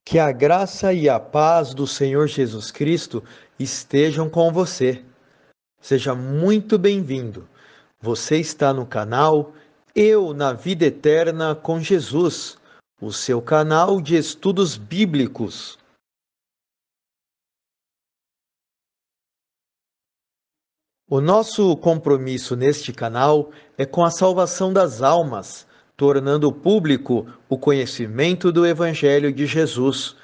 Que a graça e a paz do Senhor Jesus Cristo estejam com você. Seja muito bem-vindo. Você está no canal Eu na Vida Eterna com Jesus, o seu canal de estudos bíblicos. O nosso compromisso neste canal é com a salvação das almas, tornando público o conhecimento do Evangelho de Jesus,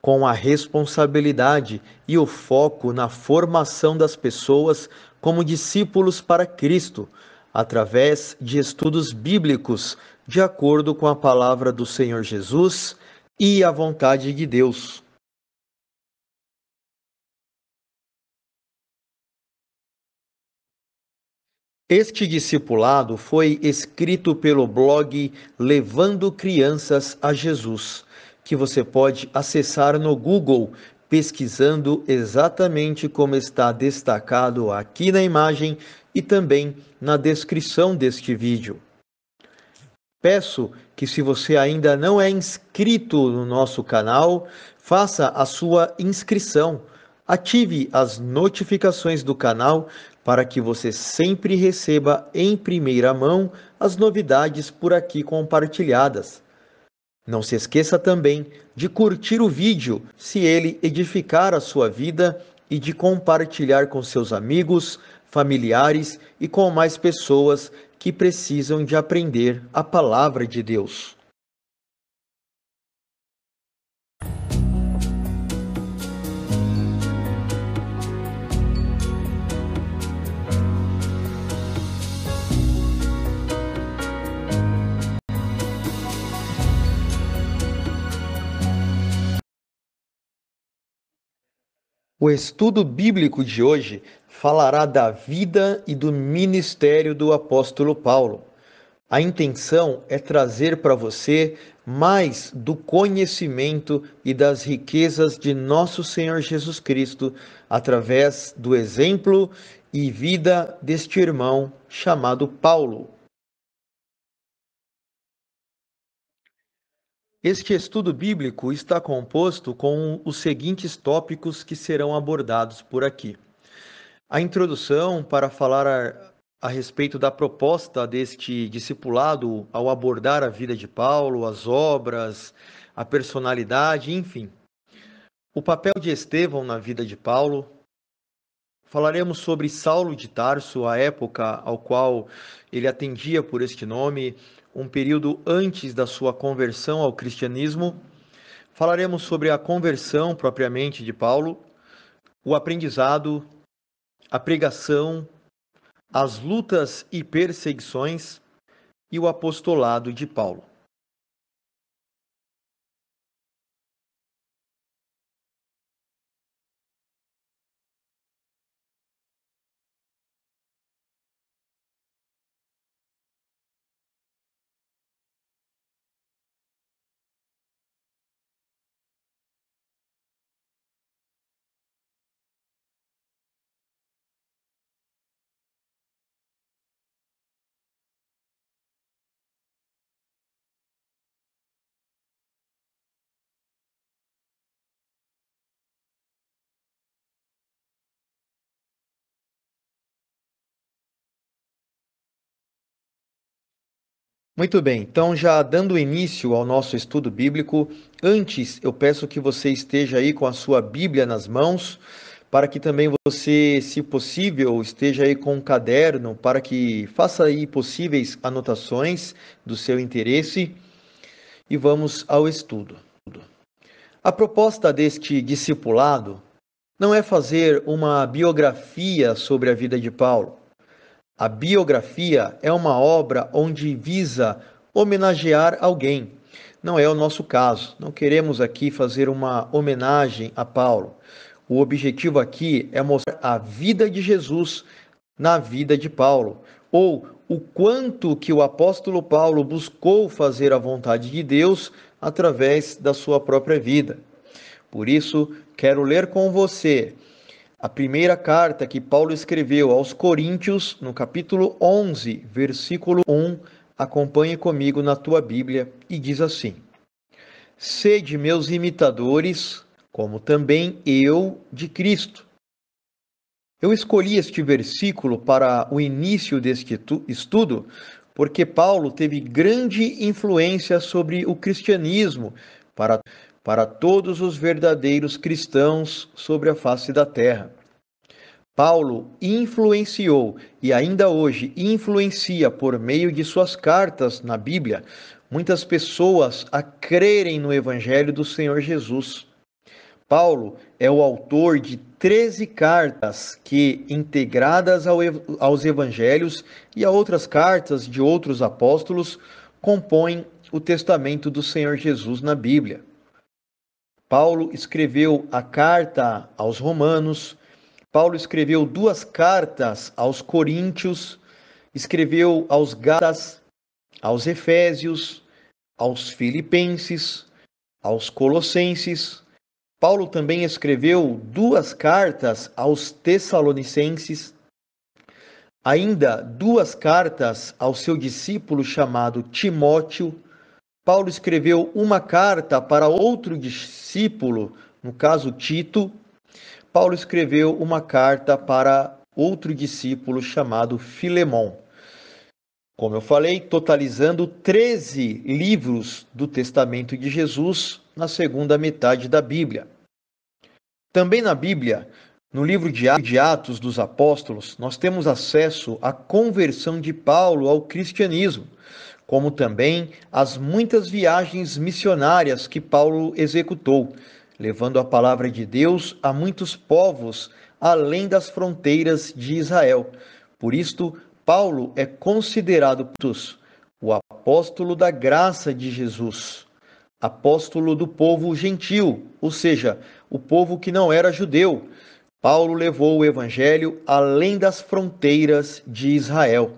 com a responsabilidade e o foco na formação das pessoas como discípulos para Cristo, através de estudos bíblicos, de acordo com a palavra do Senhor Jesus e a vontade de Deus. Este discipulado foi escrito pelo blog Levando Crianças a Jesus, que você pode acessar no Google, pesquisando exatamente como está destacado aqui na imagem e também na descrição deste vídeo. Peço que, se você ainda não é inscrito no nosso canal, faça a sua inscrição. Ative as notificações do canal para que você sempre receba em primeira mão as novidades por aqui compartilhadas. Não se esqueça também de curtir o vídeo se ele edificar a sua vida e de compartilhar com seus amigos, familiares e com mais pessoas que precisam de aprender a palavra de Deus. O estudo bíblico de hoje falará da vida e do ministério do apóstolo Paulo. A intenção é trazer para você mais do conhecimento e das riquezas de nosso Senhor Jesus Cristo, através do exemplo e vida deste irmão chamado Paulo. Este estudo bíblico está composto com os seguintes tópicos que serão abordados por aqui. A introdução para falar a respeito da proposta deste discipulado ao abordar a vida de Paulo, as obras, a personalidade, enfim. O papel de Estevão na vida de Paulo. Falaremos sobre Saulo de Tarso, a época ao qual ele atendia por este nome, um período antes da sua conversão ao cristianismo. Falaremos sobre a conversão propriamente de Paulo, o aprendizado, a pregação, as lutas e perseguições e o apostolado de Paulo. Muito bem, então já dando início ao nosso estudo bíblico, antes eu peço que você esteja aí com a sua Bíblia nas mãos, para que também você, se possível, esteja aí com um caderno, para que faça aí possíveis anotações do seu interesse e vamos ao estudo. A proposta deste discipulado não é fazer uma biografia sobre a vida de Paulo. A biografia é uma obra onde visa homenagear alguém. Não é o nosso caso. Não queremos aqui fazer uma homenagem a Paulo. O objetivo aqui é mostrar a vida de Jesus na vida de Paulo, ou o quanto que o apóstolo Paulo buscou fazer a vontade de Deus através da sua própria vida. Por isso, quero ler com você a primeira carta que Paulo escreveu aos Coríntios, no capítulo 11, versículo 1, acompanhe comigo na tua Bíblia, e diz assim: Sede meus imitadores, como também eu de Cristo. Eu escolhi este versículo para o início deste estudo porque Paulo teve grande influência sobre o cristianismo para todos os verdadeiros cristãos sobre a face da terra. Paulo influenciou e ainda hoje influencia por meio de suas cartas na Bíblia muitas pessoas a crerem no Evangelho do Senhor Jesus. Paulo é o autor de 13 cartas que, integradas aos evangelhos e a outras cartas de outros apóstolos, compõem o testamento do Senhor Jesus na Bíblia. Paulo escreveu a carta aos Romanos, Paulo escreveu 2 cartas aos Coríntios, escreveu aos Gálatas, aos Efésios, aos Filipenses, aos Colossenses. Paulo também escreveu 2 cartas aos Tessalonicenses, ainda 2 cartas ao seu discípulo chamado Timóteo. Paulo escreveu uma carta para outro discípulo, no caso Tito. Paulo escreveu uma carta para outro discípulo chamado Filemon. Como eu falei, totalizando 13 livros do Testamento de Jesus na segunda metade da Bíblia. Também na Bíblia, no livro de Atos dos Apóstolos, nós temos acesso à conversão de Paulo ao cristianismo, como também às muitas viagens missionárias que Paulo executou, levando a palavra de Deus a muitos povos além das fronteiras de Israel. Por isto, Paulo é considerado o apóstolo da graça de Jesus, apóstolo do povo gentil, ou seja, o povo que não era judeu. Paulo levou o evangelho além das fronteiras de Israel.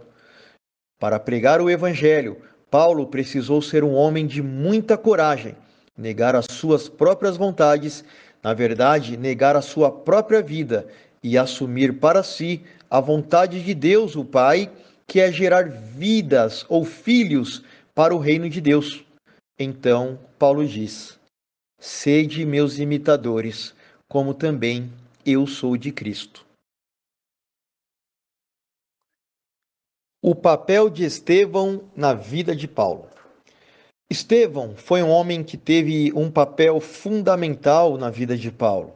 Para pregar o evangelho, Paulo precisou ser um homem de muita coragem, negar as suas próprias vontades, na verdade, negar a sua própria vida e assumir para si a vontade de Deus, o Pai, que é gerar vidas ou filhos para o reino de Deus. Então, Paulo diz: sede meus imitadores, como também eu sou de Cristo. O papel de Estevão na vida de Paulo. Estevão foi um homem que teve um papel fundamental na vida de Paulo.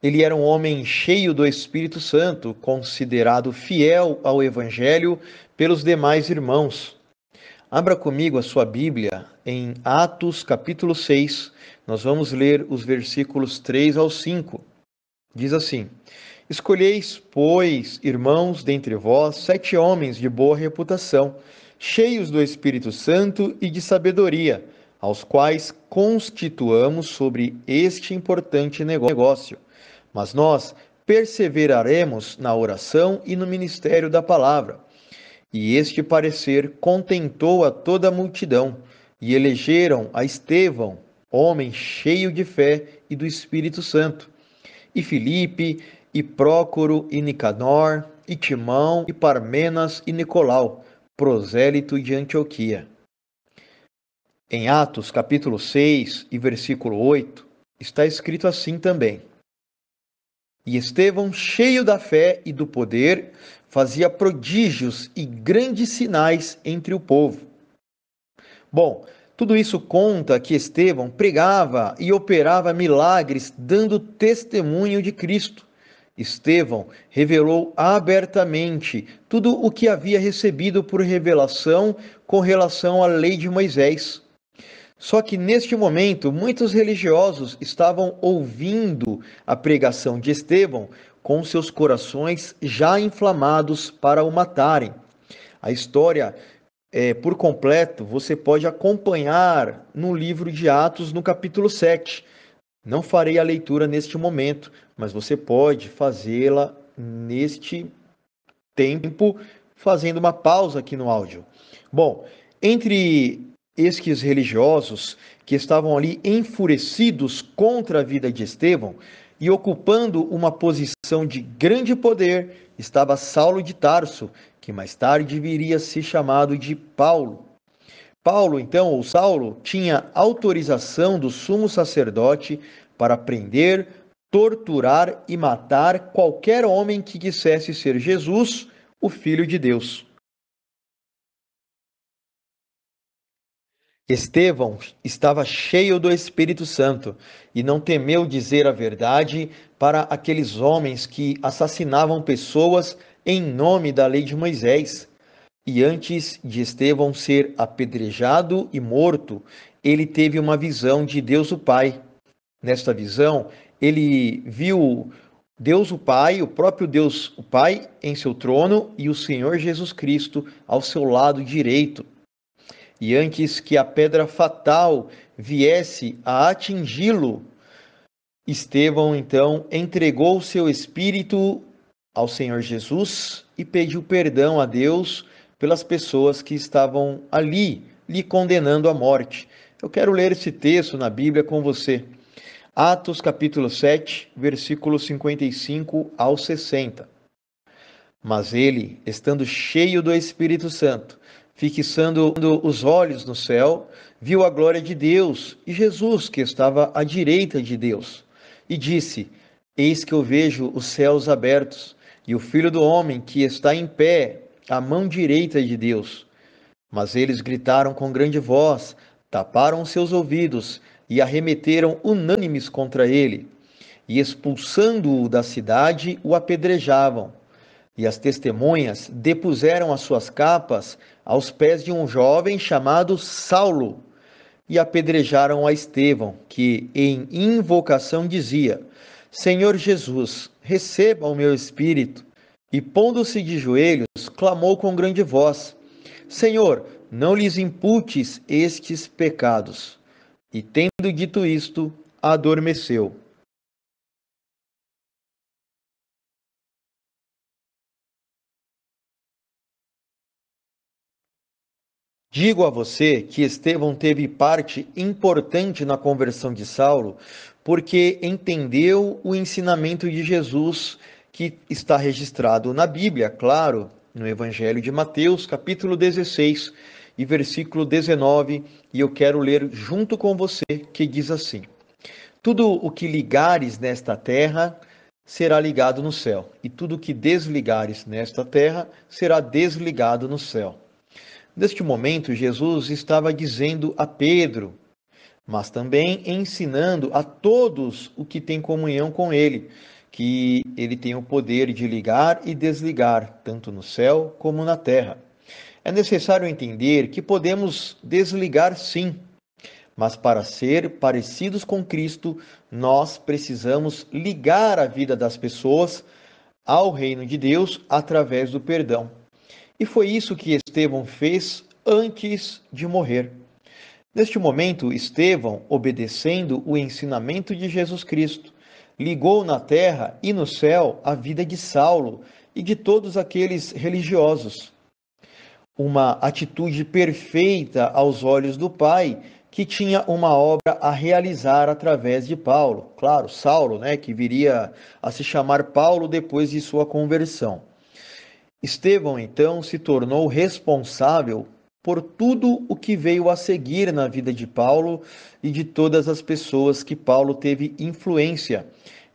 Ele era um homem cheio do Espírito Santo, considerado fiel ao Evangelho pelos demais irmãos. Abra comigo a sua Bíblia em Atos capítulo 6. Nós vamos ler os versículos 3 ao 5. Diz assim: escolheis, pois, irmãos, dentre vós, 7 homens de boa reputação, cheios do Espírito Santo e de sabedoria, aos quais constituamos sobre este importante negócio. Mas nós perseveraremos na oração e no ministério da palavra. E este parecer contentou a toda a multidão, e elegeram a Estevão, homem cheio de fé e do Espírito Santo, e Filipe, e Prócoro, e Nicanor, e Timão, e Parmenas, e Nicolau, prosélito de Antioquia. Em Atos, capítulo 6 e versículo 8, está escrito assim também: e Estevão, cheio da fé e do poder, fazia prodígios e grandes sinais entre o povo. Bom, tudo isso conta que Estevão pregava e operava milagres, dando testemunho de Cristo. Estevão revelou abertamente tudo o que havia recebido por revelação com relação à lei de Moisés. Só que neste momento, muitos religiosos estavam ouvindo a pregação de Estevão com seus corações já inflamados para o matarem. A história por completo você pode acompanhar no livro de Atos, no capítulo 7. Não farei a leitura neste momento, mas você pode fazê-la neste tempo, fazendo uma pausa aqui no áudio. Bom, entre estes religiosos que estavam ali enfurecidos contra a vida de Estevão e ocupando uma posição de grande poder, estava Saulo de Tarso, que mais tarde viria a ser chamado de Paulo. Paulo, então, ou Saulo, tinha autorização do sumo sacerdote para prender, torturar e matar qualquer homem que quisesse ser Jesus, o Filho de Deus. Estevão estava cheio do Espírito Santo e não temeu dizer a verdade para aqueles homens que assassinavam pessoas em nome da lei de Moisés. E antes de Estevão ser apedrejado e morto, ele teve uma visão de Deus o Pai. Nesta visão, ele viu Deus o Pai, o próprio Deus o Pai, em seu trono e o Senhor Jesus Cristo ao seu lado direito. E antes que a pedra fatal viesse a atingi-lo, Estevão então entregou seu espírito ao Senhor Jesus e pediu perdão a Deus pelas pessoas que estavam ali, lhe condenando à morte. Eu quero ler esse texto na Bíblia com você. Atos capítulo 7, versículos 55 ao 60. Mas ele, estando cheio do Espírito Santo, fixando os olhos no céu, viu a glória de Deus e Jesus, que estava à direita de Deus, e disse: Eis que eu vejo os céus abertos e o Filho do Homem que está em pé à mão direita de Deus. Mas eles gritaram com grande voz, taparam seus ouvidos e arremeteram unânimes contra ele, e expulsando-o da cidade, o apedrejavam. E as testemunhas depuseram as suas capas aos pés de um jovem chamado Saulo, e apedrejaram a Estevão, que em invocação dizia: Senhor Jesus, receba o meu espírito. E pondo-se de joelhos, clamou com grande voz: Senhor, não lhes imputes estes pecados. E tendo dito isto, adormeceu. Digo a você que Estevão teve parte importante na conversão de Saulo, porque entendeu o ensinamento de Jesus que está registrado na Bíblia, claro, no Evangelho de Mateus, capítulo 16 e versículo 19, e eu quero ler junto com você, que diz assim: Tudo o que ligares nesta terra será ligado no céu, e tudo o que desligares nesta terra será desligado no céu. Neste momento, Jesus estava dizendo a Pedro, mas também ensinando a todos o que tem comunhão com ele, que ele tem o poder de ligar e desligar, tanto no céu como na terra. É necessário entender que podemos desligar sim, mas para ser parecidos com Cristo, nós precisamos ligar a vida das pessoas ao reino de Deus através do perdão. E foi isso que Estevão fez antes de morrer. Neste momento, Estevão, obedecendo o ensinamento de Jesus Cristo, ligou na terra e no céu a vida de Saulo e de todos aqueles religiosos. Uma atitude perfeita aos olhos do Pai, que tinha uma obra a realizar através de Paulo. Claro, Saulo, que viria a se chamar Paulo depois de sua conversão. Estevão, então, se tornou responsável por tudo o que veio a seguir na vida de Paulo e de todas as pessoas que Paulo teve influência,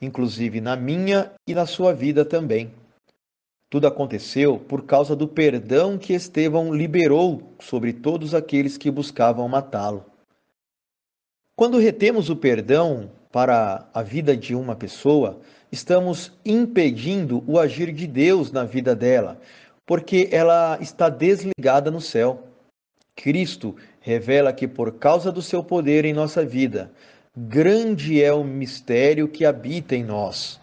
inclusive na minha e na sua vida também. Tudo aconteceu por causa do perdão que Estevão liberou sobre todos aqueles que buscavam matá-lo. Quando retemos o perdão para a vida de uma pessoa, estamos impedindo o agir de Deus na vida dela, porque ela está desligada no céu. Cristo revela que, por causa do seu poder em nossa vida, grande é o mistério que habita em nós.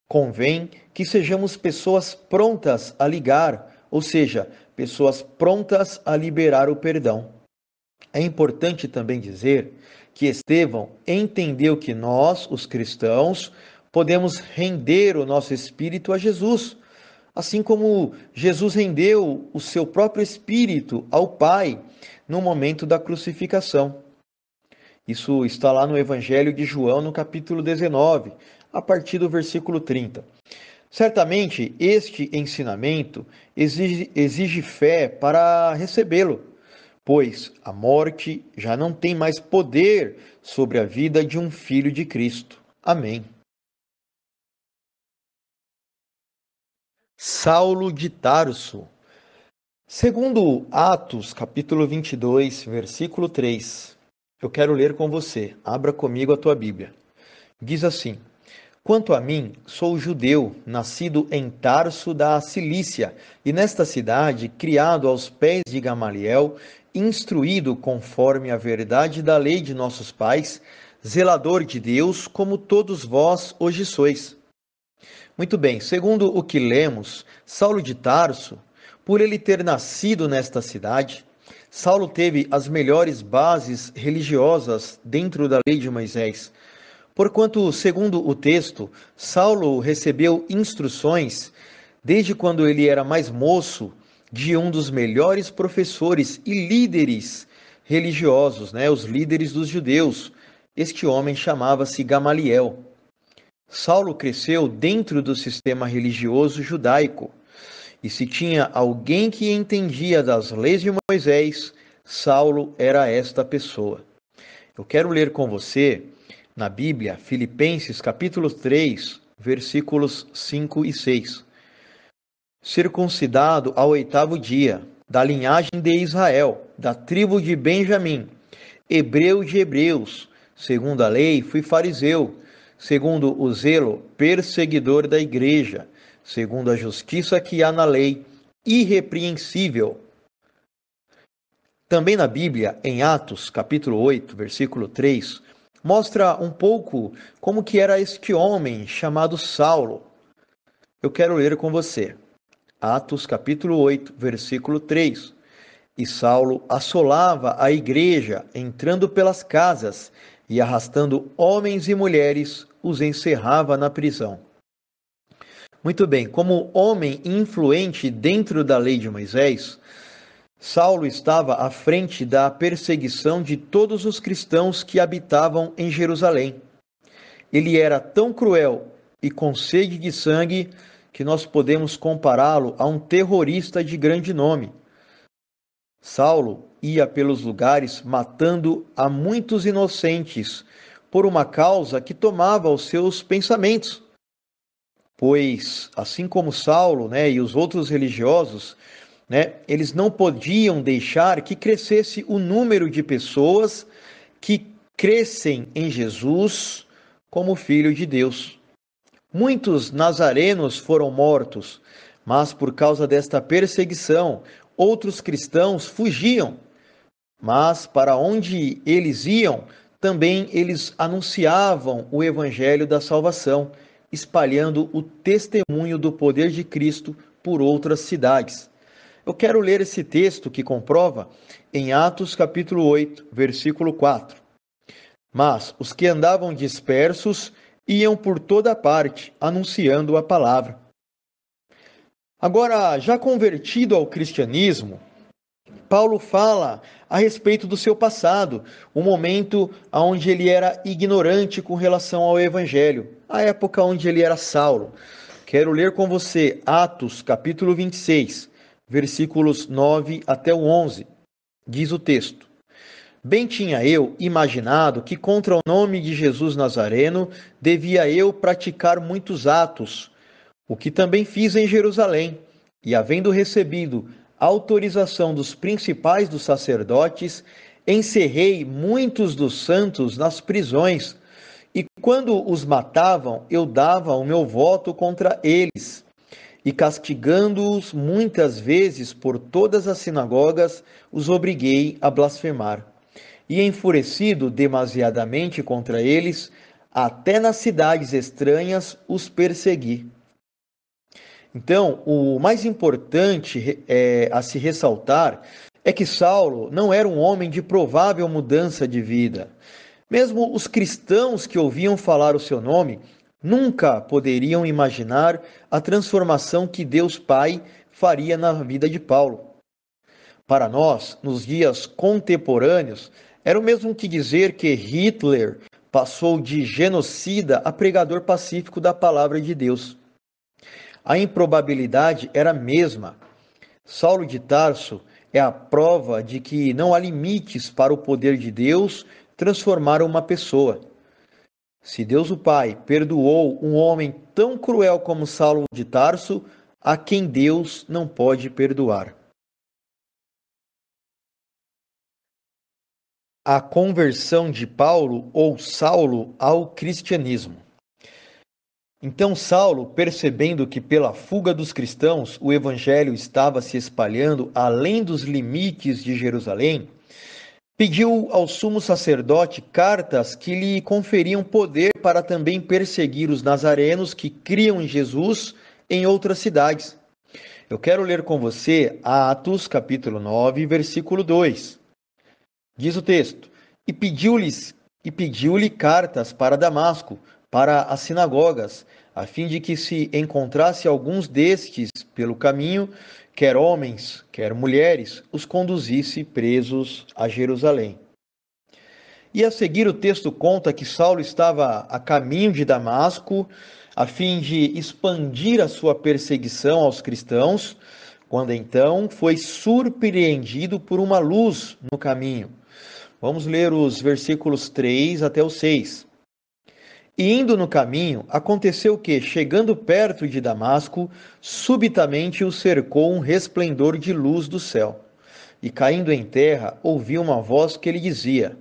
Convém que sejamos pessoas prontas a ligar, ou seja, pessoas prontas a liberar o perdão. É importante também dizer que Estevão entendeu que nós, os cristãos, podemos render o nosso espírito a Jesus, assim como Jesus rendeu o seu próprio espírito ao Pai no momento da crucificação. Isso está lá no Evangelho de João, no capítulo 19, a partir do versículo 30. Certamente, este ensinamento exige fé para recebê-lo, pois a morte já não tem mais poder sobre a vida de um filho de Cristo. Amém. Saulo de Tarso. Segundo Atos, capítulo 22, versículo 3, eu quero ler com você. Abra comigo a tua Bíblia. Diz assim: Quanto a mim, sou judeu, nascido em Tarso da Cilícia, e nesta cidade, criado aos pés de Gamaliel, instruído conforme a verdade da lei de nossos pais, zelador de Deus, como todos vós hoje sois. Muito bem, segundo o que lemos, Saulo de Tarso, por ele ter nascido nesta cidade, Saulo teve as melhores bases religiosas dentro da lei de Moisés. Porquanto, segundo o texto, Saulo recebeu instruções, desde quando ele era mais moço, de um dos melhores professores e líderes religiosos, os líderes dos judeus. Este homem chamava-se Gamaliel. Saulo cresceu dentro do sistema religioso judaico, e se tinha alguém que entendia das leis de Moisés, Saulo era esta pessoa. Eu quero ler com você, na Bíblia, Filipenses capítulo 3, versículos 5 e 6. Circuncidado ao 8º dia, da linhagem de Israel, da tribo de Benjamim, hebreu de hebreus, segundo a lei fui fariseu, segundo o zelo, perseguidor da igreja, segundo a justiça que há na lei, irrepreensível. Também na Bíblia, em Atos, capítulo 8, versículo 3, mostra um pouco como que era este homem chamado Saulo. Eu quero ler com você. Atos, capítulo 8, versículo 3. E Saulo assolava a igreja, entrando pelas casas e arrastando homens e mulheres, os encerrava na prisão. Muito bem, como homem influente dentro da lei de Moisés, Saulo estava à frente da perseguição de todos os cristãos que habitavam em Jerusalém. Ele era tão cruel e com sede de sangue que nós podemos compará-lo a um terrorista de grande nome. Saulo ia pelos lugares matando a muitos inocentes por uma causa que tomava os seus pensamentos. Pois, assim como Saulo, e os outros religiosos, eles não podiam deixar que crescesse o número de pessoas que crescem em Jesus como Filho de Deus. Muitos nazarenos foram mortos, mas por causa desta perseguição, outros cristãos fugiam. Mas para onde eles iam, também eles anunciavam o evangelho da salvação, espalhando o testemunho do poder de Cristo por outras cidades. Eu quero ler esse texto que comprova em Atos capítulo 8, versículo 4. Mas os que andavam dispersos iam por toda parte, anunciando a palavra. Agora, já convertido ao cristianismo, Paulo fala a respeito do seu passado, o momento onde ele era ignorante com relação ao evangelho, a época onde ele era Saulo. Quero ler com você Atos, capítulo 26, versículos 9 até o 11. Diz o texto: Bem tinha eu imaginado que contra o nome de Jesus Nazareno devia eu praticar muitos atos, o que também fiz em Jerusalém, e havendo recebido autorização dos principais dos sacerdotes, encerrei muitos dos santos nas prisões, e quando os matavam, eu dava o meu voto contra eles, e castigando-os muitas vezes por todas as sinagogas, os obriguei a blasfemar. E enfurecido demasiadamente contra eles, até nas cidades estranhas os persegui. Então, o mais importante a se ressaltar é que Saulo não era um homem de provável mudança de vida. Mesmo os cristãos que ouviam falar o seu nome nunca poderiam imaginar a transformação que Deus Pai faria na vida de Paulo. Para nós, nos dias contemporâneos, era o mesmo que dizer que Hitler passou de genocida a pregador pacífico da palavra de Deus. A improbabilidade era a mesma. Saulo de Tarso é a prova de que não há limites para o poder de Deus transformar uma pessoa. Se Deus o Pai perdoou um homem tão cruel como Saulo de Tarso, a quem Deus não pode perdoar. A conversão de Paulo ou Saulo ao cristianismo. Então Saulo, percebendo que pela fuga dos cristãos o evangelho estava se espalhando além dos limites de Jerusalém, pediu ao sumo sacerdote cartas que lhe conferiam poder para também perseguir os nazarenos que criam em Jesus em outras cidades. Eu quero ler com você Atos capítulo 9, versículo 2. Diz o texto: E pediu-lhe cartas para Damasco, para as sinagogas, a fim de que se encontrasse alguns destes pelo caminho, quer homens, quer mulheres, os conduzisse presos a Jerusalém. E a seguir o texto conta que Saulo estava a caminho de Damasco, a fim de expandir a sua perseguição aos cristãos, quando então foi surpreendido por uma luz no caminho. Vamos ler os versículos 3 até o 6. E indo no caminho, aconteceu que, chegando perto de Damasco, subitamente o cercou um resplendor de luz do céu. E caindo em terra, ouviu uma voz que lhe dizia: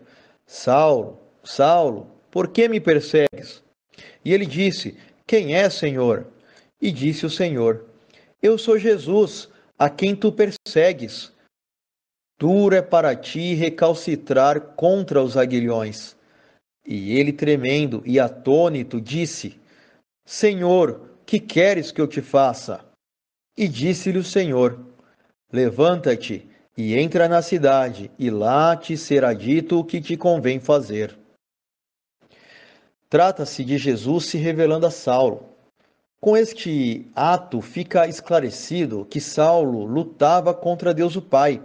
Saulo, Saulo, por que me persegues? E ele disse: Quem é, Senhor? E disse o Senhor: Eu sou Jesus, a quem tu persegues. Duro é para ti recalcitrar contra os aguilhões. E ele, tremendo e atônito, disse: Senhor, que queres que eu te faça? E disse-lhe o Senhor: Levanta-te e entra na cidade, e lá te será dito o que te convém fazer. Trata-se de Jesus se revelando a Saulo. Com este ato fica esclarecido que Saulo lutava contra Deus o Pai,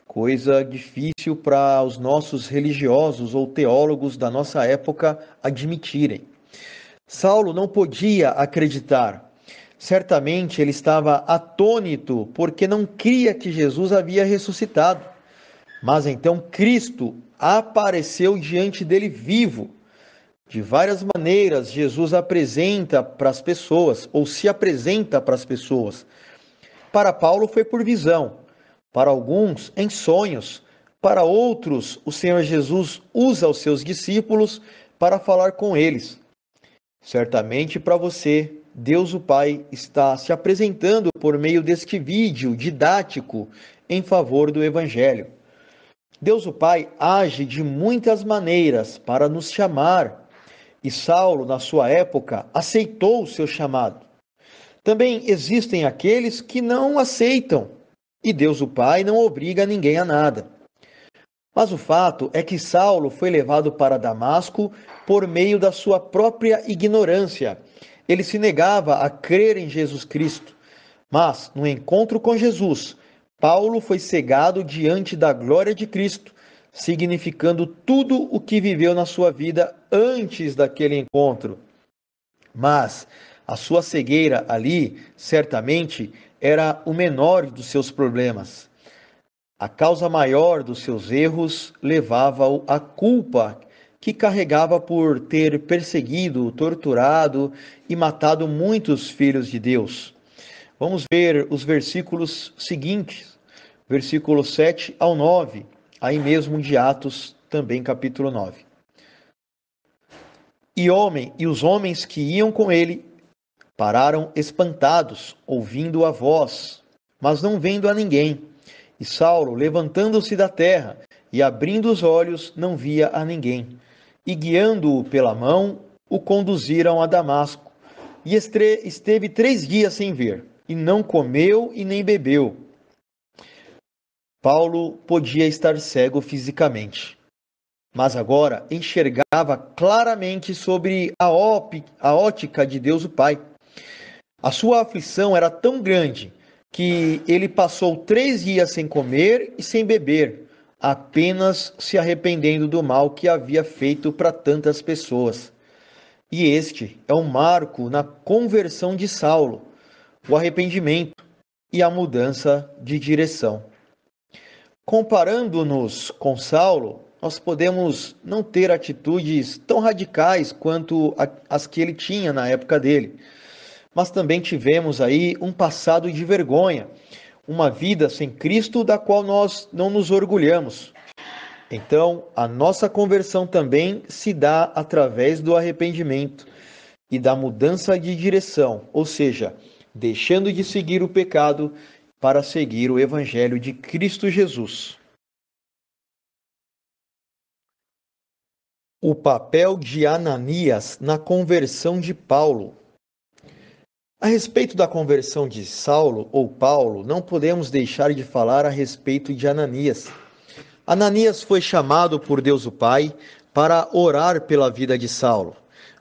coisa difícil para os nossos religiosos ou teólogos da nossa época admitirem. Saulo não podia acreditar. Certamente ele estava atônito porque não cria que Jesus havia ressuscitado. Mas então Cristo apareceu diante dele vivo. De várias maneiras, Jesus apresenta para as pessoas, ou se apresenta para as pessoas. Para Paulo foi por visão, para alguns em sonhos, para outros o Senhor Jesus usa os seus discípulos para falar com eles. Certamente para você, Deus o Pai está se apresentando por meio deste vídeo didático em favor do Evangelho. Deus o Pai age de muitas maneiras para nos chamar, e Saulo, na sua época, aceitou o seu chamado. Também existem aqueles que não aceitam, e Deus o Pai não obriga ninguém a nada. Mas o fato é que Saulo foi levado para Damasco por meio da sua própria ignorância. Ele se negava a crer em Jesus Cristo. Mas, no encontro com Jesus, Paulo foi cegado diante da glória de Cristo, significando tudo o que viveu na sua vida antes daquele encontro. Mas a sua cegueira ali, certamente, era o menor dos seus problemas. A causa maior dos seus erros levava-o à culpa que carregava por ter perseguido, torturado e matado muitos filhos de Deus. Vamos ver os versículos seguintes, versículos 7 ao 9, aí mesmo de Atos, também capítulo 9. E os homens que iam com ele pararam espantados, ouvindo a voz, mas não vendo a ninguém. E Saulo, levantando-se da terra e abrindo os olhos, não via a ninguém. E guiando-o pela mão, o conduziram a Damasco. E esteve 3 dias sem ver, e não comeu e nem bebeu. Paulo podia estar cego fisicamente, mas agora enxergava claramente sobre a ótica de Deus o Pai. A sua aflição era tão grande que ele passou 3 dias sem comer e sem beber, apenas se arrependendo do mal que havia feito para tantas pessoas. E este é um marco na conversão de Saulo, o arrependimento e a mudança de direção. Comparando-nos com Saulo, nós podemos não ter atitudes tão radicais quanto as que ele tinha na época dele, mas também tivemos aí um passado de vergonha, uma vida sem Cristo da qual nós não nos orgulhamos. Então, a nossa conversão também se dá através do arrependimento e da mudança de direção, ou seja, deixando de seguir o pecado para seguir o Evangelho de Cristo Jesus. O papel de Ananias na conversão de Paulo. A respeito da conversão de Saulo ou Paulo, não podemos deixar de falar a respeito de Ananias. Ananias foi chamado por Deus o Pai para orar pela vida de Saulo.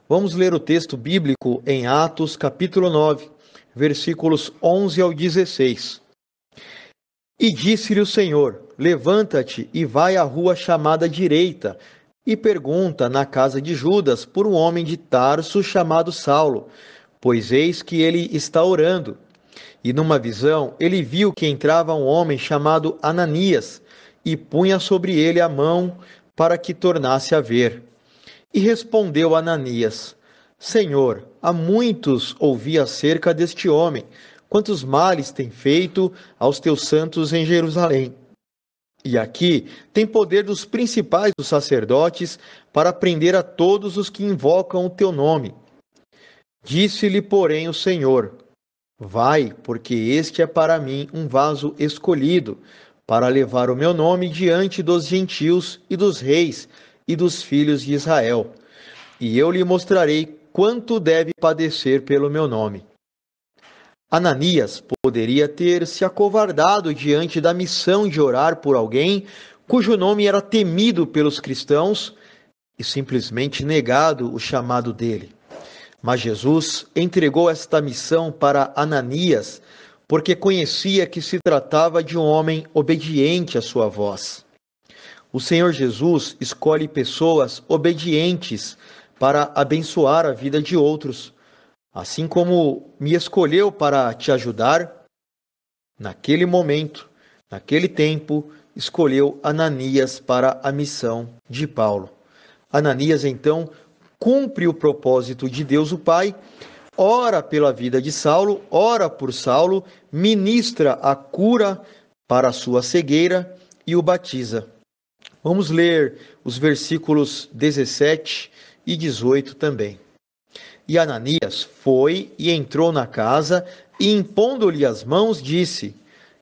Vamos ler o texto bíblico em Atos, capítulo 9, versículos 11 ao 16. E disse-lhe o Senhor: levanta-te e vai à rua chamada Direita, e pergunta na casa de Judas por um homem de Tarso chamado Saulo, pois eis que ele está orando. E numa visão ele viu que entrava um homem chamado Ananias, e punha sobre ele a mão para que tornasse a ver. E respondeu Ananias: Senhor, há muitos ouvi acerca deste homem, quantos males tem feito aos teus santos em Jerusalém. E aqui tem poder dos principais dos sacerdotes para prender a todos os que invocam o teu nome. Disse-lhe, porém, o Senhor: vai, porque este é para mim um vaso escolhido, para levar o meu nome diante dos gentios e dos reis e dos filhos de Israel. E eu lhe mostrarei quanto deve padecer pelo meu nome. Ananias poderia ter se acovardado diante da missão de orar por alguém cujo nome era temido pelos cristãos e simplesmente negado o chamado dele. Mas Jesus entregou esta missão para Ananias porque conhecia que se tratava de um homem obediente à sua voz. O Senhor Jesus escolhe pessoas obedientes para abençoar a vida de outros, assim como me escolheu para te ajudar. Naquele momento, naquele tempo, escolheu Ananias para a missão de Paulo. Ananias, então, cumpre o propósito de Deus o Pai, ora pela vida de Saulo, ora por Saulo, ministra a cura para a sua cegueira e o batiza. Vamos ler os versículos 17 e 18 também. E Ananias foi e entrou na casa e, impondo-lhe as mãos, disse: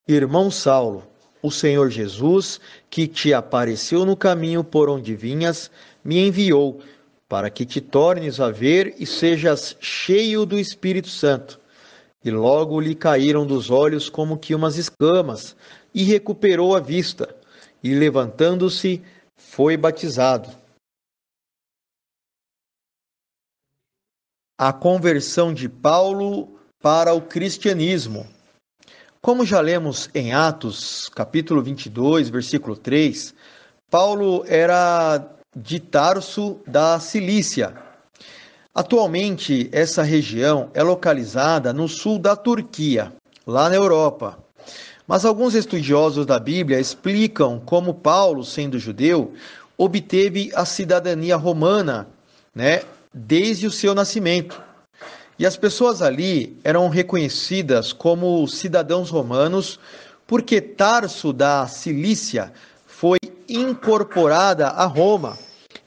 Irmão Saulo, o Senhor Jesus, que te apareceu no caminho por onde vinhas, me enviou, para que te tornes a ver e sejas cheio do Espírito Santo. E logo lhe caíram dos olhos como que umas escamas, e recuperou a vista, e levantando-se, foi batizado. A conversão de Paulo para o cristianismo. Como já lemos em Atos, capítulo 22, versículo 3, Paulo era de Tarso da Cilícia. Atualmente, essa região é localizada no sul da Turquia, lá na Europa. Mas alguns estudiosos da Bíblia explicam como Paulo, sendo judeu, obteve a cidadania romana, desde o seu nascimento. E as pessoas ali eram reconhecidas como cidadãos romanos porque Tarso da Cilícia foi incorporada a Roma,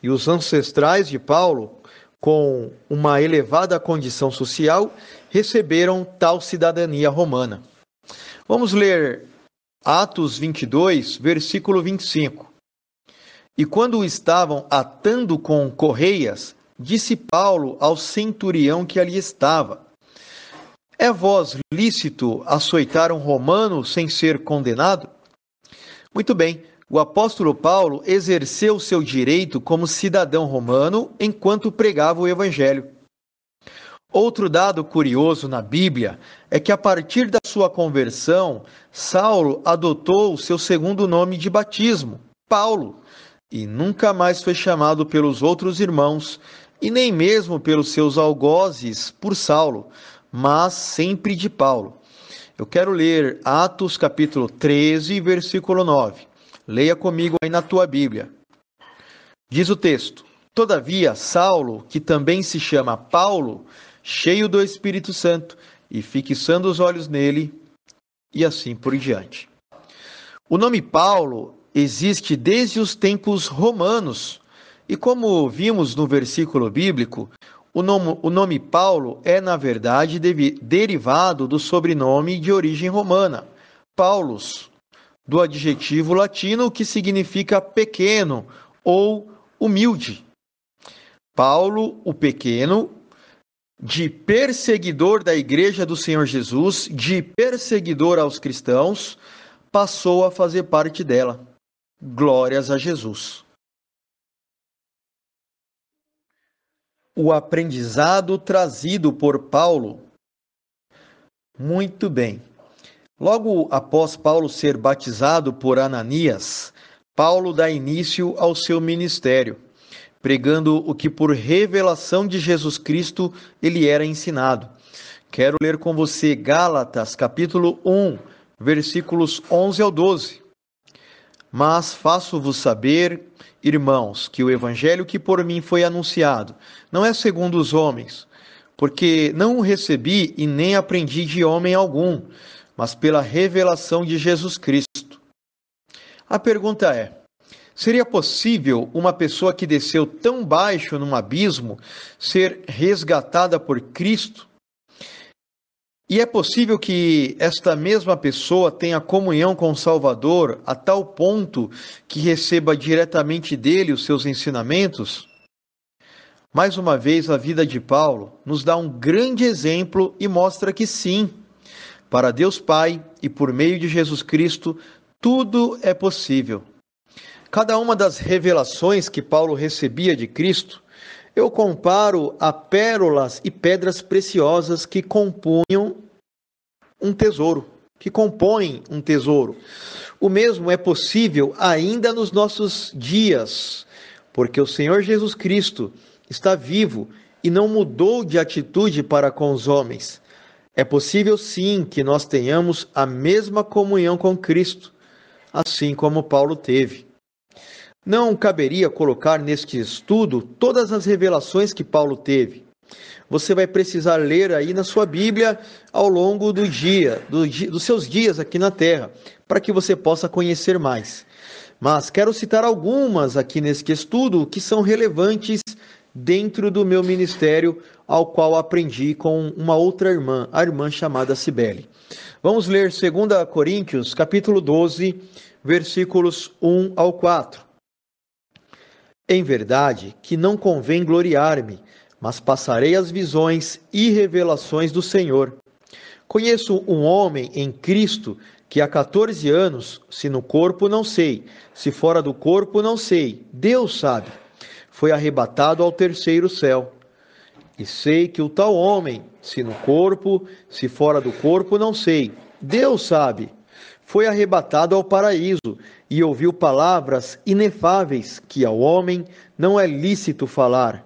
e os ancestrais de Paulo, com uma elevada condição social, receberam tal cidadania romana. Vamos ler Atos 22, versículo 25. E quando o estavam atando com correias, disse Paulo ao centurião que ali estava: é vós lícito açoitar um romano sem ser condenado? Muito bem, o apóstolo Paulo exerceu seu direito como cidadão romano enquanto pregava o evangelho. Outro dado curioso na Bíblia é que a partir da sua conversão, Saulo adotou o seu segundo nome de batismo, Paulo, e nunca mais foi chamado pelos outros irmãos e nem mesmo pelos seus algozes por Saulo, mas sempre de Paulo. Eu quero ler Atos capítulo 13, versículo 9. Leia comigo aí na tua Bíblia. Diz o texto: Todavia, Saulo, que também se chama Paulo, cheio do Espírito Santo, e fixando os olhos nele, e assim por diante. O nome Paulo existe desde os tempos romanos, e como vimos no versículo bíblico, o nome Paulo é, na verdade, derivado do sobrenome de origem romana, Paulus, do adjetivo latino que significa pequeno ou humilde. Paulo, o pequeno, de perseguidor da Igreja do Senhor Jesus, de perseguidor aos cristãos, passou a fazer parte dela. Glórias a Jesus. O aprendizado trazido por Paulo. Muito bem. Logo após Paulo ser batizado por Ananias, Paulo dá início ao seu ministério, pregando o que por revelação de Jesus Cristo ele era ensinado. Quero ler com você Gálatas, capítulo 1, versículos 11 ao 12. Mas faço-vos saber, irmãos, que o evangelho que por mim foi anunciado não é segundo os homens, porque não o recebi e nem aprendi de homem algum, mas pela revelação de Jesus Cristo. A pergunta é: seria possível uma pessoa que desceu tão baixo num abismo ser resgatada por Cristo? E é possível que esta mesma pessoa tenha comunhão com o Salvador a tal ponto que receba diretamente dele os seus ensinamentos? Mais uma vez, a vida de Paulo nos dá um grande exemplo e mostra que sim, para Deus Pai e por meio de Jesus Cristo, tudo é possível. Cada uma das revelações que Paulo recebia de Cristo, eu comparo a pérolas e pedras preciosas que compunham um tesouro, que compõem um tesouro. O mesmo é possível ainda nos nossos dias, porque o Senhor Jesus Cristo está vivo e não mudou de atitude para com os homens. É possível sim que nós tenhamos a mesma comunhão com Cristo, assim como Paulo teve. Não caberia colocar neste estudo todas as revelações que Paulo teve. Você vai precisar ler aí na sua Bíblia ao longo do dos seus dias aqui na Terra, para que você possa conhecer mais. Mas quero citar algumas aqui neste estudo que são relevantes dentro do meu ministério, ao qual aprendi com uma outra irmã, a irmã chamada Cibele. Vamos ler 2 Coríntios, capítulo 12, versículos 1 ao 4. Em verdade que não convém gloriar-me, mas passarei as visões e revelações do Senhor. Conheço um homem em Cristo que há 14 anos, se no corpo não sei, se fora do corpo não sei, Deus sabe, foi arrebatado ao terceiro céu. E sei que o tal homem, se no corpo, se fora do corpo não sei, Deus sabe, foi arrebatado ao paraíso e ouviu palavras inefáveis que ao homem não é lícito falar.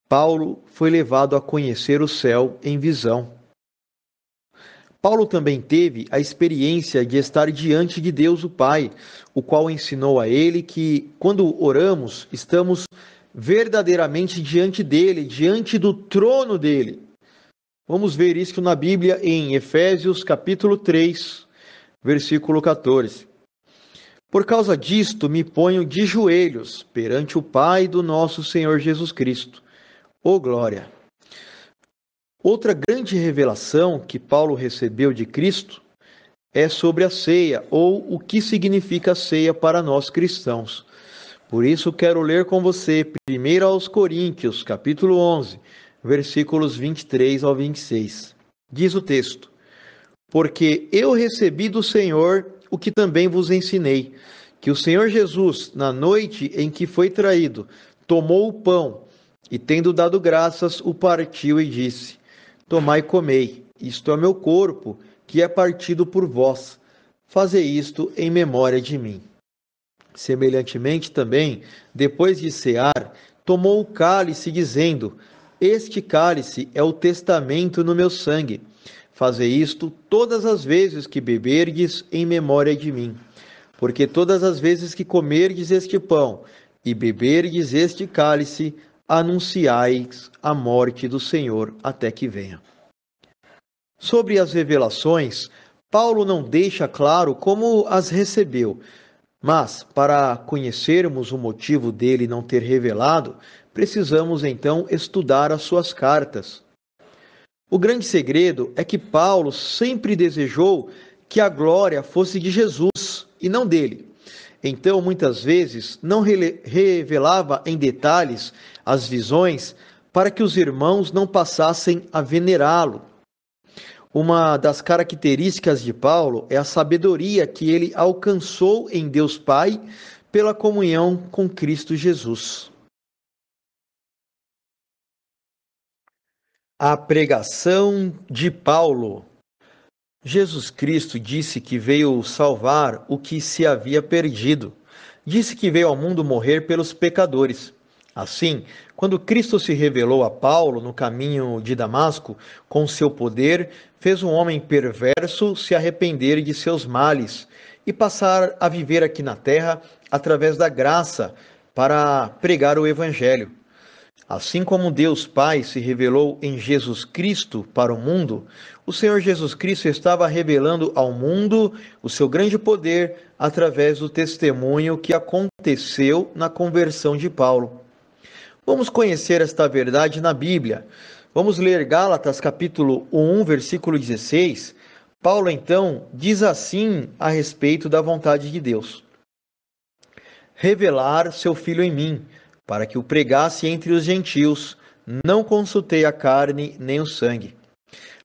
Paulo foi levado a conhecer o céu em visão. Paulo também teve a experiência de estar diante de Deus o Pai, o qual ensinou a ele que, quando oramos, estamos verdadeiramente diante dele, diante do trono dele. Vamos ver isso na Bíblia em Efésios capítulo 3, versículo 14. Por causa disto, me ponho de joelhos perante o Pai do nosso Senhor Jesus Cristo. Ô glória! Outra grande revelação que Paulo recebeu de Cristo é sobre a ceia, ou o que significa a ceia para nós cristãos. Por isso quero ler com você 1 aos Coríntios, capítulo 11, versículos 23 ao 26. Diz o texto: Porque eu recebi do Senhor o que também vos ensinei, que o Senhor Jesus, na noite em que foi traído, tomou o pão e, tendo dado graças, o partiu e disse: Tomai e comei, isto é meu corpo, que é partido por vós. Fazei isto em memória de mim. Semelhantemente também, depois de cear, tomou o cálice, dizendo: Este cálice é o testamento no meu sangue. Fazei isto todas as vezes que beberdes em memória de mim. porque todas as vezes que comerdes este pão e beberdes este cálice, anunciais a morte do Senhor até que venha. Sobre as revelações, Paulo não deixa claro como as recebeu, mas para conhecermos o motivo dele não ter revelado, precisamos então estudar as suas cartas. O grande segredo é que Paulo sempre desejou que a glória fosse de Jesus e não dele. Então, muitas vezes, não revelava em detalhes as visões para que os irmãos não passassem a venerá-lo. Uma das características de Paulo é a sabedoria que ele alcançou em Deus Pai pela comunhão com Cristo Jesus. A pregação de Paulo. Jesus Cristo disse que veio salvar o que se havia perdido. Disse que veio ao mundo morrer pelos pecadores. Assim, quando Cristo se revelou a Paulo no caminho de Damasco, com seu poder, fez um homem perverso se arrepender de seus males e passar a viver aqui na terra através da graça para pregar o Evangelho. Assim como Deus Pai se revelou em Jesus Cristo para o mundo, o Senhor Jesus Cristo estava revelando ao mundo o seu grande poder através do testemunho que aconteceu na conversão de Paulo. Vamos conhecer esta verdade na Bíblia. Vamos ler Gálatas capítulo 1, versículo 16. Paulo então diz assim a respeito da vontade de Deus: revelar seu Filho em mim, para que o pregasse entre os gentios, não consultei a carne nem o sangue.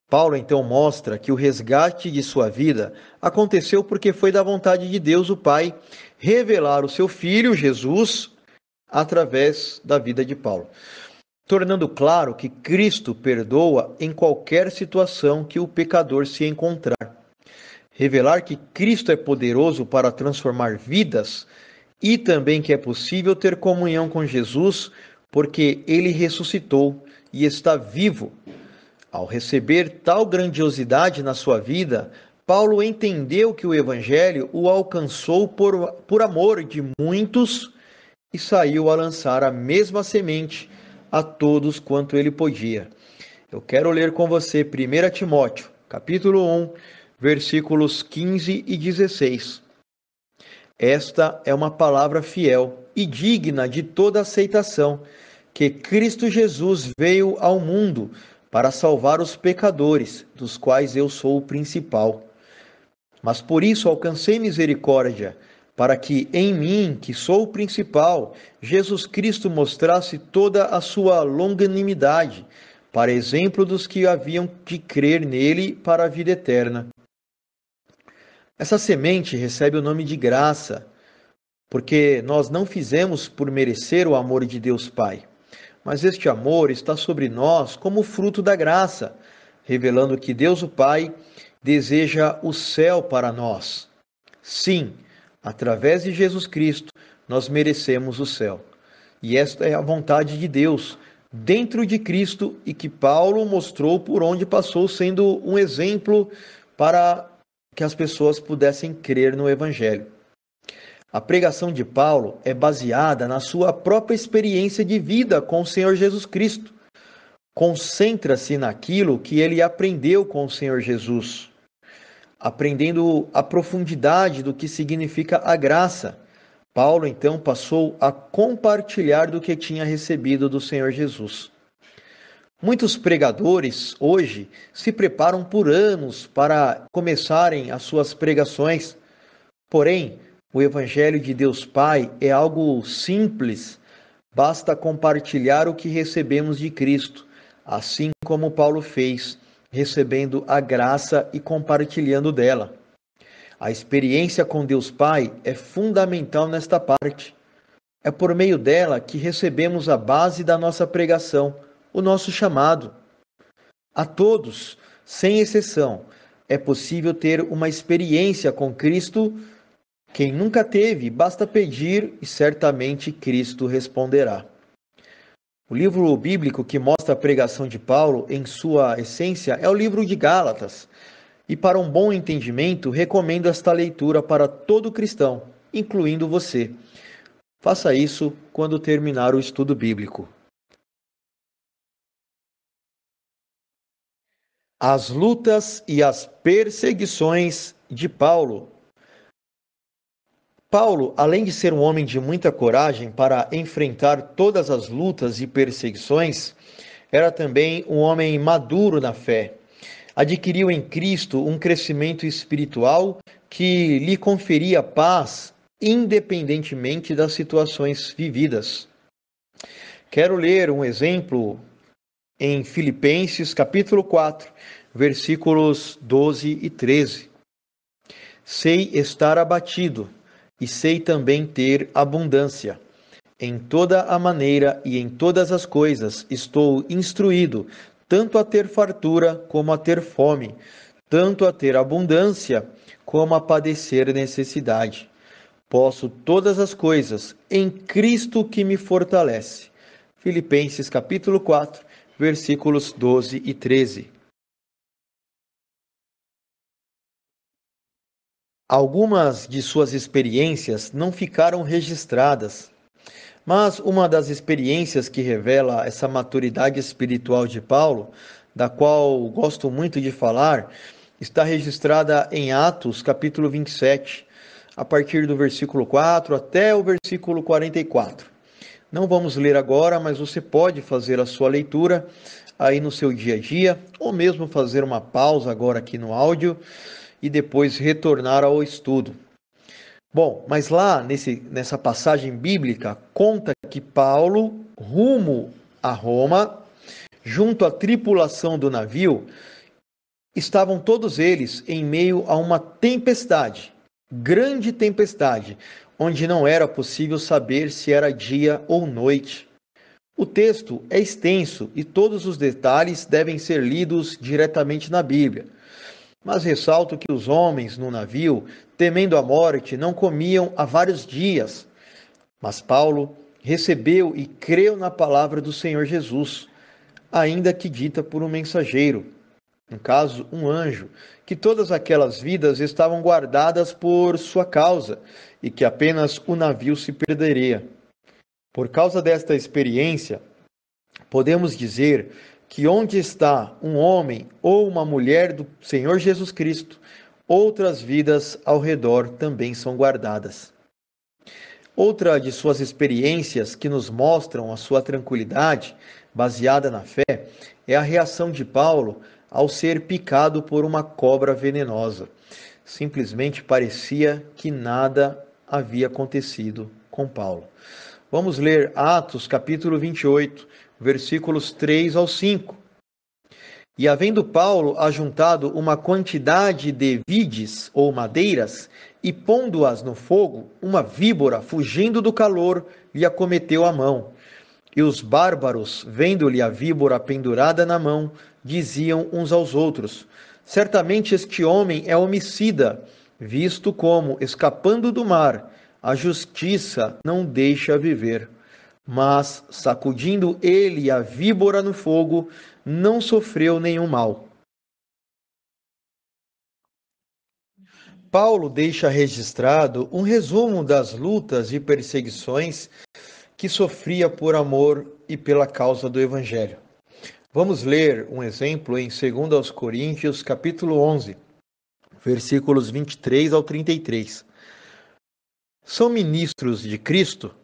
Paulo então mostra que o resgate de sua vida aconteceu porque foi da vontade de Deus o Pai revelar o seu Filho, Jesus, através da vida de Paulo, tornando claro que Cristo perdoa em qualquer situação que o pecador se encontrar. Revelar que Cristo é poderoso para transformar vidas e também que é possível ter comunhão com Jesus, porque ele ressuscitou e está vivo. Ao receber tal grandiosidade na sua vida, Paulo entendeu que o Evangelho o alcançou por amor de muitos e saiu a lançar a mesma semente a todos quanto ele podia. Eu quero ler com você 1 Timóteo, capítulo 1, versículos 15 e 16. Esta é uma palavra fiel e digna de toda aceitação, que Cristo Jesus veio ao mundo para salvar os pecadores, dos quais eu sou o principal. Mas por isso alcancei misericórdia, para que em mim, que sou o principal, Jesus Cristo mostrasse toda a sua longanimidade, para exemplo dos que haviam de crer nele para a vida eterna. Essa semente recebe o nome de graça, porque nós não fizemos por merecer o amor de Deus Pai, mas este amor está sobre nós como fruto da graça, revelando que Deus o Pai deseja o céu para nós. Sim, através de Jesus Cristo, nós merecemos o céu. E esta é a vontade de Deus dentro de Cristo e que Paulo mostrou por onde passou, sendo um exemplo para que as pessoas pudessem crer no Evangelho. A pregação de Paulo é baseada na sua própria experiência de vida com o Senhor Jesus Cristo. Concentra-se naquilo que ele aprendeu com o Senhor Jesus, aprendendo a profundidade do que significa a graça. Paulo então passou a compartilhar do que tinha recebido do Senhor Jesus. Muitos pregadores hoje se preparam por anos para começarem as suas pregações, porém, o Evangelho de Deus Pai é algo simples, basta compartilhar o que recebemos de Cristo, assim como Paulo fez, recebendo a graça e compartilhando dela. A experiência com Deus Pai é fundamental nesta parte. É por meio dela que recebemos a base da nossa pregação, o nosso chamado. A todos, sem exceção, é possível ter uma experiência com Cristo. Quem nunca teve, basta pedir e certamente Cristo responderá. O livro bíblico que mostra a pregação de Paulo em sua essência é o livro de Gálatas. E para um bom entendimento, recomendo esta leitura para todo cristão, incluindo você. Faça isso quando terminar o estudo bíblico. As lutas e as perseguições de Paulo. Paulo, além de ser um homem de muita coragem para enfrentar todas as lutas e perseguições, era também um homem maduro na fé. Adquiriu em Cristo um crescimento espiritual que lhe conferia paz, independentemente das situações vividas. Quero ler um exemplo em Filipenses capítulo 4, versículos 12 e 13. Sei estar abatido e sei também ter abundância. Em toda a maneira e em todas as coisas estou instruído, tanto a ter fartura como a ter fome, tanto a ter abundância como a padecer necessidade. Posso todas as coisas em Cristo que me fortalece. Filipenses capítulo 4, versículos 12 e 13. Algumas de suas experiências não ficaram registradas, mas uma das experiências que revela essa maturidade espiritual de Paulo, da qual gosto muito de falar, está registrada em Atos, capítulo 27, a partir do versículo 4 até o versículo 44. Não vamos ler agora, mas você pode fazer a sua leitura aí no seu dia a dia, ou mesmo fazer uma pausa agora aqui no áudio e depois retornar ao estudo. Bom, mas lá nessa passagem bíblica, conta que Paulo, rumo a Roma, junto à tripulação do navio, estavam todos eles em meio a uma tempestade, grande tempestade, onde não era possível saber se era dia ou noite. O texto é extenso e todos os detalhes devem ser lidos diretamente na Bíblia. Mas ressalto que os homens no navio, temendo a morte, não comiam há vários dias. Mas Paulo recebeu e creu na palavra do Senhor Jesus, ainda que dita por um mensageiro, no caso, um anjo, que todas aquelas vidas estavam guardadas por sua causa e que apenas o navio se perderia. Por causa desta experiência, podemos dizer que onde está um homem ou uma mulher do Senhor Jesus Cristo, outras vidas ao redor também são guardadas. Outra de suas experiências que nos mostram a sua tranquilidade, baseada na fé, é a reação de Paulo ao ser picado por uma cobra venenosa. Simplesmente parecia que nada havia acontecido com Paulo. Vamos ler Atos capítulo 28, versículos 3 ao 5. E havendo Paulo ajuntado uma quantidade de vides ou madeiras, e pondo-as no fogo, uma víbora, fugindo do calor, lhe acometeu a mão. E os bárbaros, vendo-lhe a víbora pendurada na mão, diziam uns aos outros: certamente este homem é homicida, visto como, escapando do mar, a justiça não deixa viver. Mas, sacudindo ele a víbora no fogo, não sofreu nenhum mal. Paulo deixa registrado um resumo das lutas e perseguições que sofria por amor e pela causa do Evangelho. Vamos ler um exemplo em 2 Coríntios, capítulo 11, versículos 23 ao 33. São ministros de Cristo?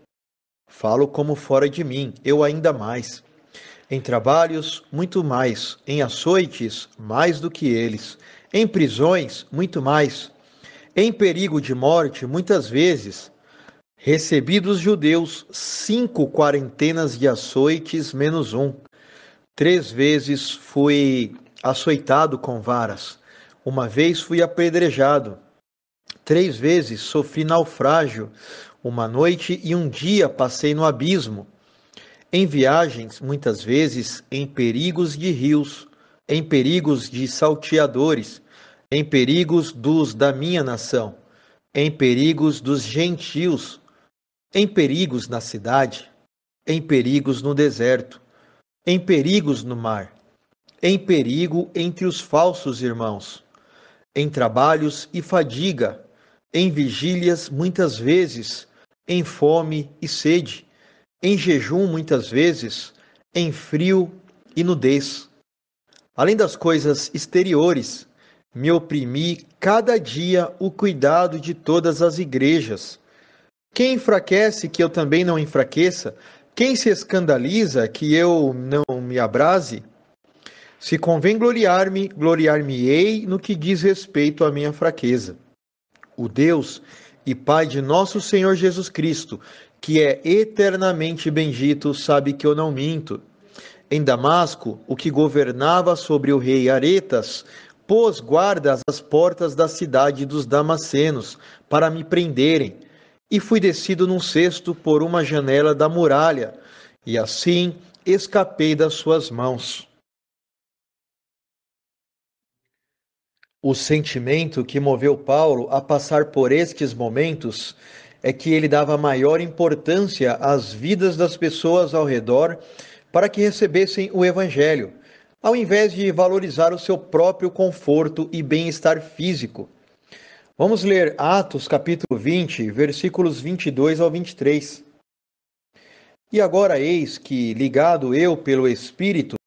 Falo como fora de mim, eu ainda mais. Em trabalhos, muito mais. Em açoites, mais do que eles. Em prisões, muito mais. Em perigo de morte, muitas vezes. Recebi dos judeus 5 quarentenas de açoites menos um. 3 vezes fui açoitado com varas. Uma vez fui apedrejado. 3 vezes sofri naufrágio. Uma noite e um dia passei no abismo. Em viagens, muitas vezes, em perigos de rios, em perigos de salteadores, em perigos dos da minha nação, em perigos dos gentios, em perigos na cidade, em perigos no deserto, em perigos no mar, em perigo entre os falsos irmãos, em trabalhos e fadiga, em vigílias muitas vezes, em fome e sede, em jejum muitas vezes, em frio e nudez. Além das coisas exteriores, me oprimi cada dia o cuidado de todas as igrejas. Quem enfraquece, que eu também não enfraqueça? Quem se escandaliza, que eu não me abrase? Se convém gloriar-me, gloriar-me-ei no que diz respeito à minha fraqueza. O Deus e Pai de nosso Senhor Jesus Cristo, que é eternamente bendito, sabe que eu não minto. Em Damasco, o que governava sobre o rei Aretas, pôs guardas às portas da cidade dos Damascenos, para me prenderem, e fui descido num cesto por uma janela da muralha, e assim escapei das suas mãos. O sentimento que moveu Paulo a passar por estes momentos é que ele dava maior importância às vidas das pessoas ao redor para que recebessem o Evangelho, ao invés de valorizar o seu próprio conforto e bem-estar físico. Vamos ler Atos capítulo 20, versículos 22 ao 23. E agora eis que, ligado eu pelo Espírito,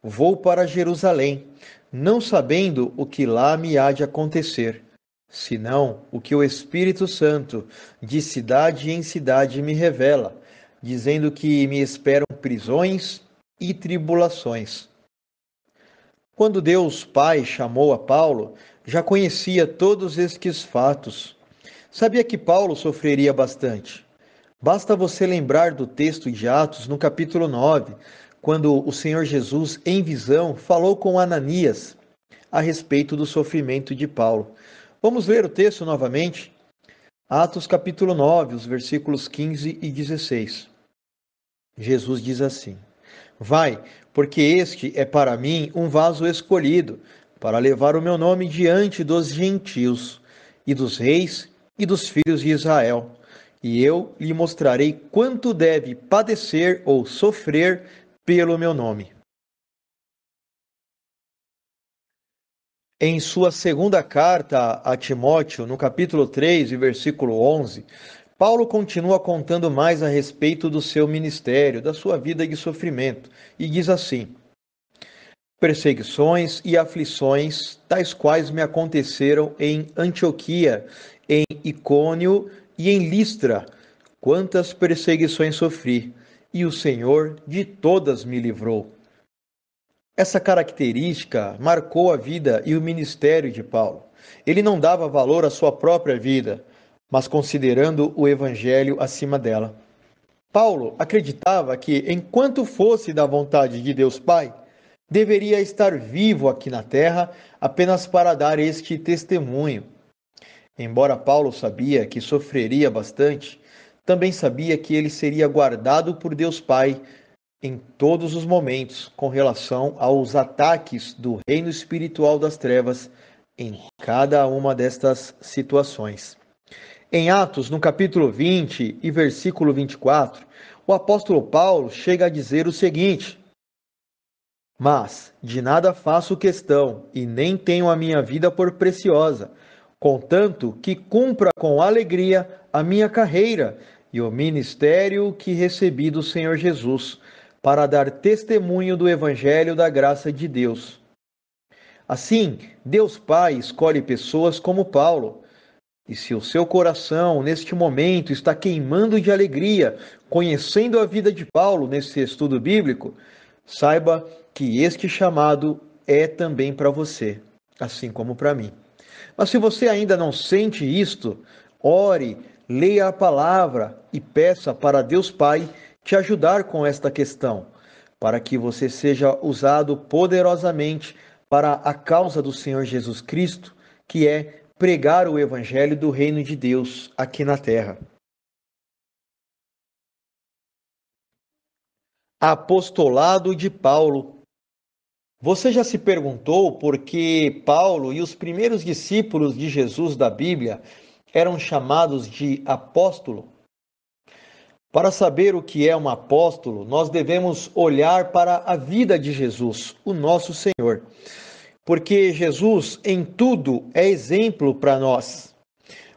vou para Jerusalém, não sabendo o que lá me há de acontecer, senão o que o Espírito Santo, de cidade em cidade, me revela, dizendo que me esperam prisões e tribulações. Quando Deus Pai chamou a Paulo, já conhecia todos estes fatos. Sabia que Paulo sofreria bastante. Basta você lembrar do texto de Atos, no capítulo 9, quando o Senhor Jesus, em visão, falou com Ananias a respeito do sofrimento de Paulo. Vamos ler o texto novamente? Atos, capítulo 9, os versículos 15 e 16. Jesus diz assim: Vai, porque este é para mim um vaso escolhido, para levar o meu nome diante dos gentios, e dos reis, e dos filhos de Israel. E eu lhe mostrarei quanto deve padecer ou sofrer pelo meu nome. Em sua segunda carta a Timóteo, no capítulo 3, e versículo 11, Paulo continua contando mais a respeito do seu ministério, da sua vida de sofrimento, e diz assim: perseguições e aflições, tais quais me aconteceram em Antioquia, em Icônio e em Listra, quantas perseguições sofri, e o Senhor de todas me livrou. Essa característica marcou a vida e o ministério de Paulo. Ele não dava valor à sua própria vida, mas considerando o evangelho acima dela. Paulo acreditava que, enquanto fosse da vontade de Deus Pai, deveria estar vivo aqui na terra apenas para dar este testemunho. Embora Paulo sabia que sofreria bastante, também sabia que ele seria guardado por Deus Pai em todos os momentos com relação aos ataques do reino espiritual das trevas em cada uma destas situações. Em Atos, no capítulo 20 e versículo 24, o apóstolo Paulo chega a dizer o seguinte: Mas de nada faço questão e nem tenho a minha vida por preciosa, contanto que cumpra com alegria a minha carreira e o ministério que recebi do Senhor Jesus, para dar testemunho do evangelho da graça de Deus. Assim, Deus Pai escolhe pessoas como Paulo. E se o seu coração, neste momento, está queimando de alegria, conhecendo a vida de Paulo nesse estudo bíblico, saiba que este chamado é também para você, assim como para mim. Mas se você ainda não sente isto, ore, leia a palavra e peça para Deus Pai te ajudar com esta questão, para que você seja usado poderosamente para a causa do Senhor Jesus Cristo, que é pregar o evangelho do reino de Deus aqui na terra. Apostolado de Paulo. Você já se perguntou por que Paulo e os primeiros discípulos de Jesus da Bíblia eram chamados de apóstolo? Para saber o que é um apóstolo, nós devemos olhar para a vida de Jesus, o nosso Senhor. porque Jesus em tudo é exemplo para nós.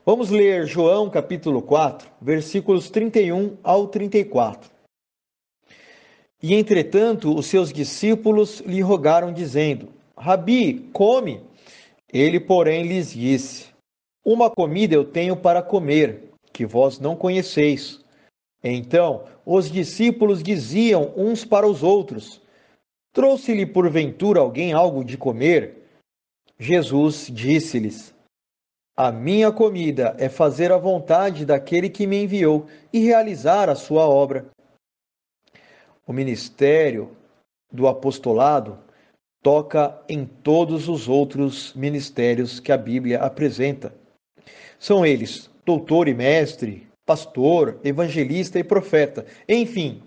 Vamos ler João capítulo 4, versículos 31 ao 34. E entretanto os seus discípulos lhe rogaram, dizendo: Rabi, come. Ele, porém, lhes disse: Uma comida eu tenho para comer, que vós não conheceis. Então os discípulos diziam uns para os outros: Trouxe-lhe porventura alguém algo de comer? Jesus disse-lhes: A minha comida é fazer a vontade daquele que me enviou e realizar a sua obra. O ministério do apostolado toca em todos os outros ministérios que a Bíblia apresenta. São eles doutor e mestre, pastor, evangelista e profeta. Enfim,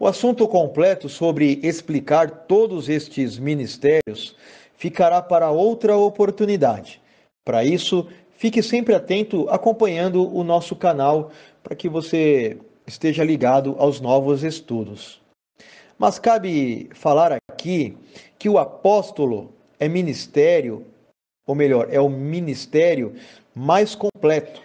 o assunto completo sobre explicar todos estes ministérios ficará para outra oportunidade. Para isso, fique sempre atento acompanhando o nosso canal para que você esteja ligado aos novos estudos. Mas cabe falar aqui que o apóstolo é ministério, ou melhor, é o ministério mais completo.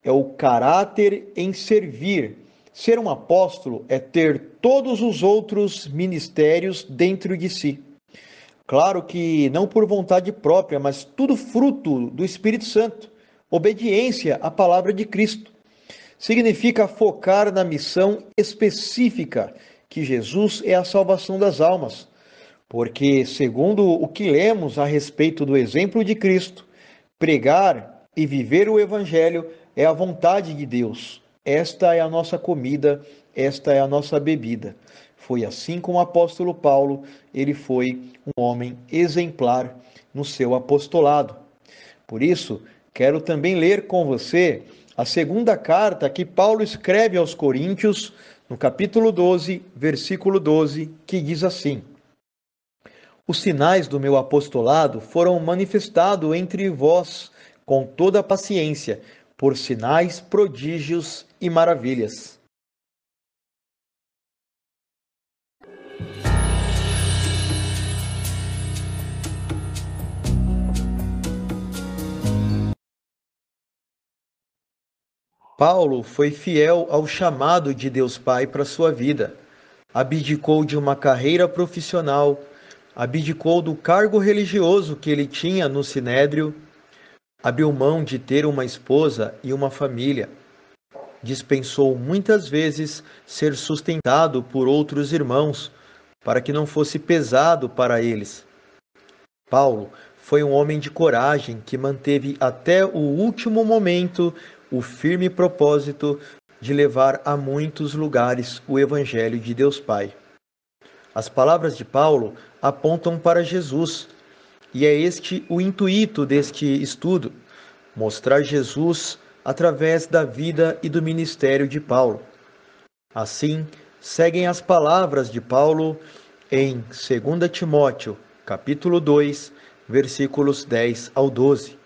É o caráter em servir. Ser um apóstolo é ter todos os outros ministérios dentro de si. Claro que não por vontade própria, mas tudo fruto do Espírito Santo. Obediência à palavra de Cristo. Significa focar na missão específica, que Jesus é a salvação das almas. Porque, segundo o que lemos a respeito do exemplo de Cristo, pregar e viver o Evangelho é a vontade de Deus. Esta é a nossa comida, esta é a nossa bebida. Foi assim com o apóstolo Paulo, ele foi um homem exemplar no seu apostolado. Por isso, quero também ler com você a segunda carta que Paulo escreve aos Coríntios, no capítulo 12, versículo 12, que diz assim: Os sinais do meu apostolado foram manifestados entre vós com toda a paciência, por sinais, prodígios e maravilhas. Paulo foi fiel ao chamado de Deus Pai para sua vida. Abdicou de uma carreira profissional, abdicou do cargo religioso que ele tinha no Sinédrio, abriu mão de ter uma esposa e uma família. Dispensou muitas vezes ser sustentado por outros irmãos, para que não fosse pesado para eles. Paulo foi um homem de coragem que manteve até o último momento o firme propósito de levar a muitos lugares o Evangelho de Deus Pai. As palavras de Paulo apontam para Jesus, e é este o intuito deste estudo: mostrar Jesus através da vida e do ministério de Paulo. Assim, seguem as palavras de Paulo em 2 Timóteo, capítulo 2, versículos 10 ao 12.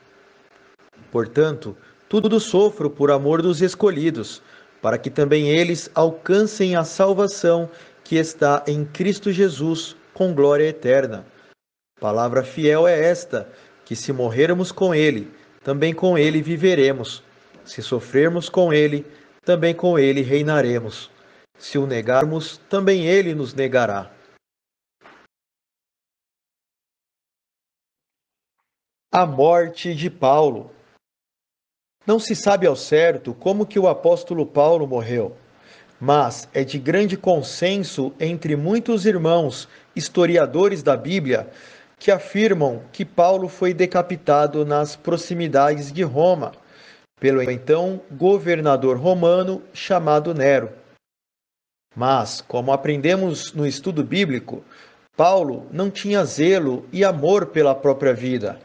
Portanto, tudo sofro por amor dos escolhidos, para que também eles alcancem a salvação que está em Cristo Jesus com glória eterna. Palavra fiel é esta, que se morrermos com ele, também com ele viveremos. Se sofrermos com ele, também com ele reinaremos. Se o negarmos, também ele nos negará. A morte de Paulo. Não se sabe ao certo como que o apóstolo Paulo morreu, mas é de grande consenso entre muitos irmãos historiadores da Bíblia que afirmam que Paulo foi decapitado nas proximidades de Roma, pelo então governador romano chamado Nero. Mas, como aprendemos no estudo bíblico, Paulo não tinha zelo e amor pela própria vida.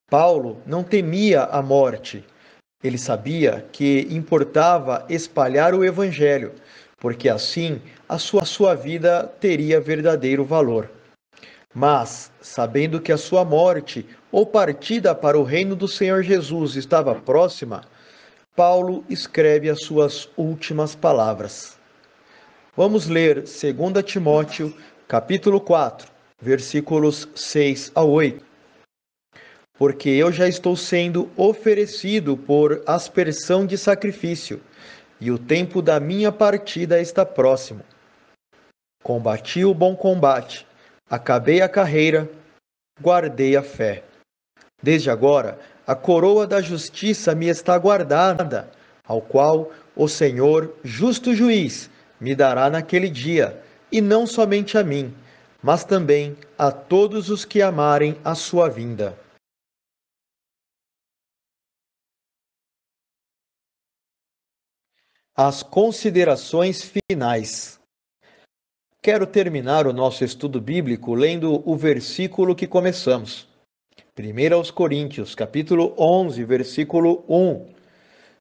Paulo não temia a morte. Ele sabia que importava espalhar o Evangelho, porque assim a sua vida teria verdadeiro valor. Mas, sabendo que a sua morte ou partida para o reino do Senhor Jesus estava próxima, Paulo escreve as suas últimas palavras. Vamos ler 2 Timóteo, capítulo 4, versículos 6 a 8. Porque eu já estou sendo oferecido por aspersão de sacrifício, e o tempo da minha partida está próximo. Combati o bom combate, acabei a carreira, guardei a fé. Desde agora, a coroa da justiça me está guardada, ao qual o Senhor, justo juiz, me dará naquele dia, e não somente a mim, mas também a todos os que amarem a sua vinda. As considerações finais. Quero terminar o nosso estudo bíblico lendo o versículo que começamos. 1 aos Coríntios, capítulo 11, versículo 1.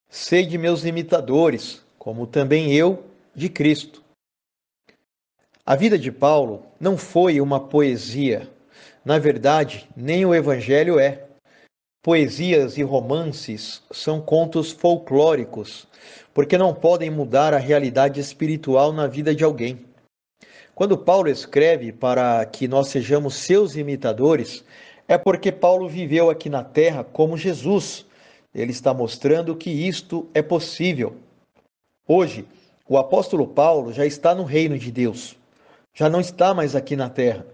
Sede meus imitadores, como também eu de Cristo. A vida de Paulo não foi uma poesia. Na verdade, nem o Evangelho é. Poesias e romances são contos folclóricos, porque não podem mudar a realidade espiritual na vida de alguém. Quando Paulo escreve para que nós sejamos seus imitadores, é porque Paulo viveu aqui na terra como Jesus. Ele está mostrando que isto é possível. Hoje, o apóstolo Paulo já está no reino de Deus. Já não está mais aqui na terra.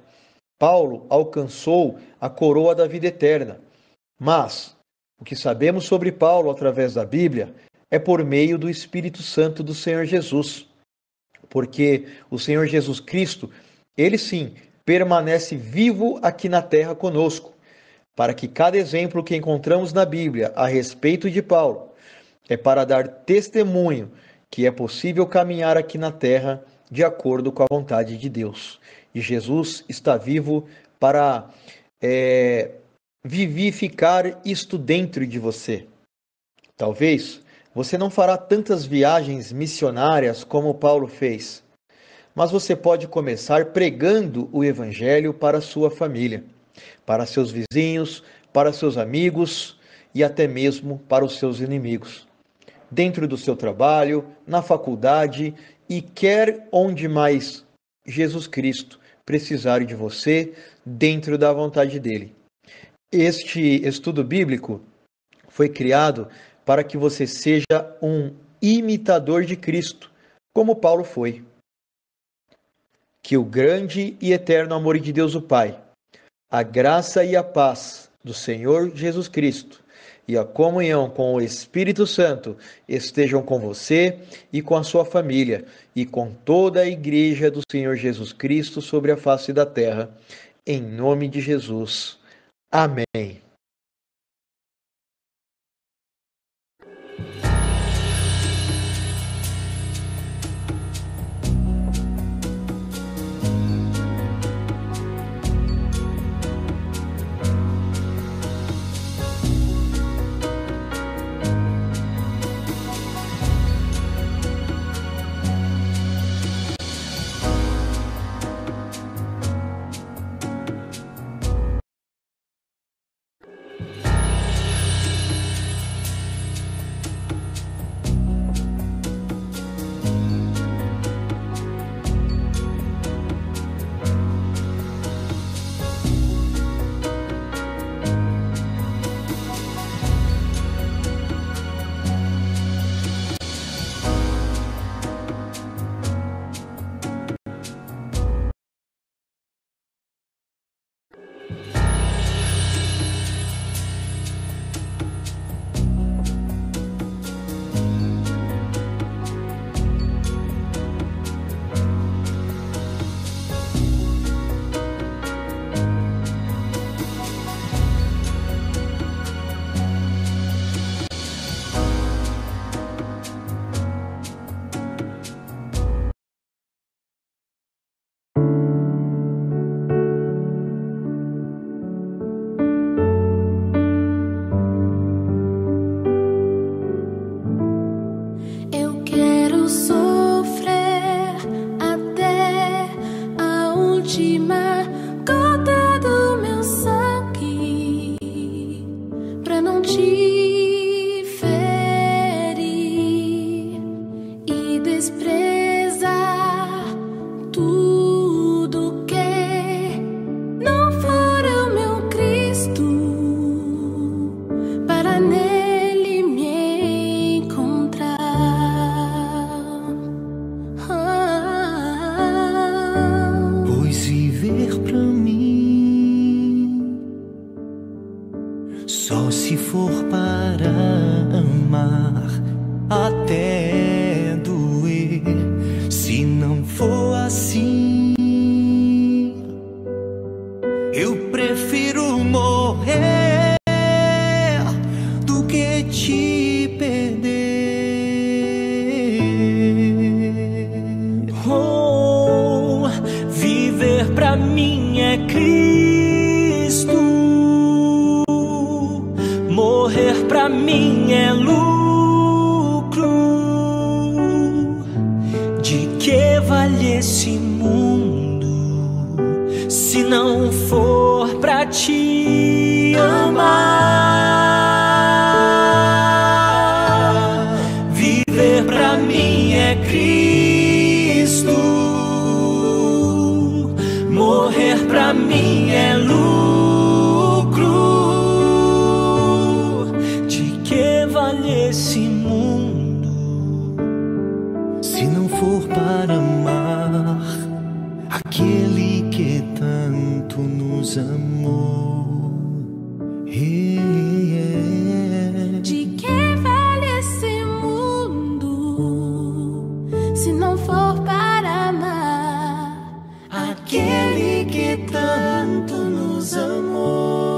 Paulo alcançou a coroa da vida eterna. Mas o que sabemos sobre Paulo através da Bíblia é por meio do Espírito Santo do Senhor Jesus. Porque o Senhor Jesus Cristo, ele sim, permanece vivo aqui na terra conosco, para que cada exemplo que encontramos na Bíblia a respeito de Paulo é para dar testemunho que é possível caminhar aqui na terra de acordo com a vontade de Deus. E Jesus está vivo para vivificar isto dentro de você. Talvez você não fará tantas viagens missionárias como Paulo fez, mas você pode começar pregando o Evangelho para sua família, para seus vizinhos, para seus amigos e até mesmo para os seus inimigos. Dentro do seu trabalho, na faculdade e quer onde mais Jesus Cristo precisar de você, dentro da vontade dele. Este estudo bíblico foi criado para que você seja um imitador de Cristo, como Paulo foi. Que o grande e eterno amor de Deus o Pai, a graça e a paz do Senhor Jesus Cristo e a comunhão com o Espírito Santo estejam com você e com a sua família e com toda a igreja do Senhor Jesus Cristo sobre a face da terra. Em nome de Jesus. Amém. mim é lucro. De que vale esse mundo se não for pra te amar? Viver pra mim é Cristo, morrer pra mim é lucro. De que vale esse mundo se não for para amar aquele que tanto nos amou? De que vale esse mundo se não for para amar aquele que tanto nos amou?